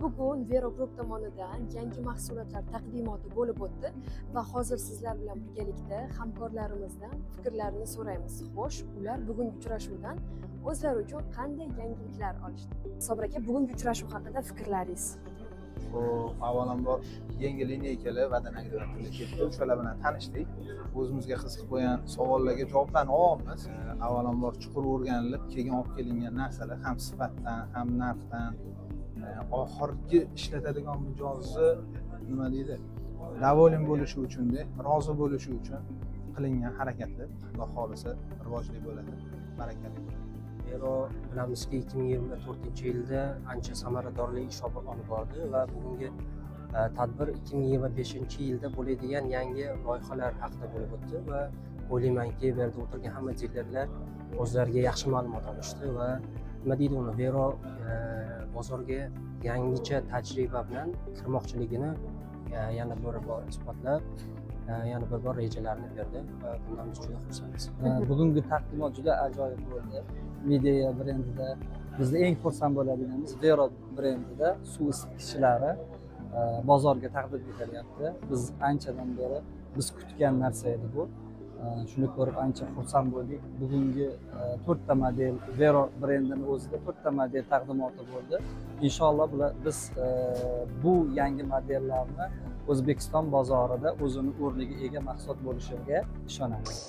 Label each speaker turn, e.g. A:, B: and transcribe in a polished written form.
A: Bugun Vero Group tomonidan yangi mahsulotlar taqdimoti bo'lib o'tdi va hozir sizlar bilan birgalikda hamkorlarimizdan fikrlarini so'raymiz. Xo'sh, ular bugungi uchrashuvdan o'zlari uchun qanday yangiliklar olishdi? Sobir aka, bugungi uchrashuv haqida fikrlaringiz?
B: Avvalambor yangi lineykalar Vatan agregatorlar ketdi. O'shalar bilan tanishdik. O'zimizga qiziqib qo'ygan savollarga javoblarni olyapmiz. Avvalambor chuqur o'rganilib, keyin olib kelingan narsalar ham sifatdan, ham narxdan, oxirgi ishlatadigan mijozi nima deydi? Davolim bo'lishi uchun-da, rozi bo'lishi uchun qilingan harakatlar, Xudo xolisa rivojli bo'ladi, barakali bo'ladi.
C: Vero bilamizki 2024-yilda ancha samaradorli ish olib bordi va bugungi tadbir 2025-yilda bo'ladigan yangi loyihalar haqida bo'lib o'tdi va o'ylaymanki bu yerda o'tirgan hamma dilerlar o'zlariga yaxshi ma'lumot olishdi va nima deydi uni Vero bozorga yangicha tajriba bilan kirmoqchiligini yana bir bor isbotlab, yana bir bor rejalarini berdi va bundan biz juda xursandmiz.
D: Bugungi taqdimot juda ajoyib bo'ldi. Midea brendida bizda eng xursand bo'ladiganimiz Vero brendida suv isitgichlari bozorga taqdim etilyapti. Biz anchadan beri biz kutgan narsa edi bu. Shuni ko'rib ancha xursand bo'ldik. Bugungi 4 ta model Vero brendini o'zida 4 ta model taqdimoti bo'ldi. Inshaalloh biz bu yangi modellarni O'zbekiston bozorida o'zini o'rniga ega mahsulot bo'lishiga ishonamiz.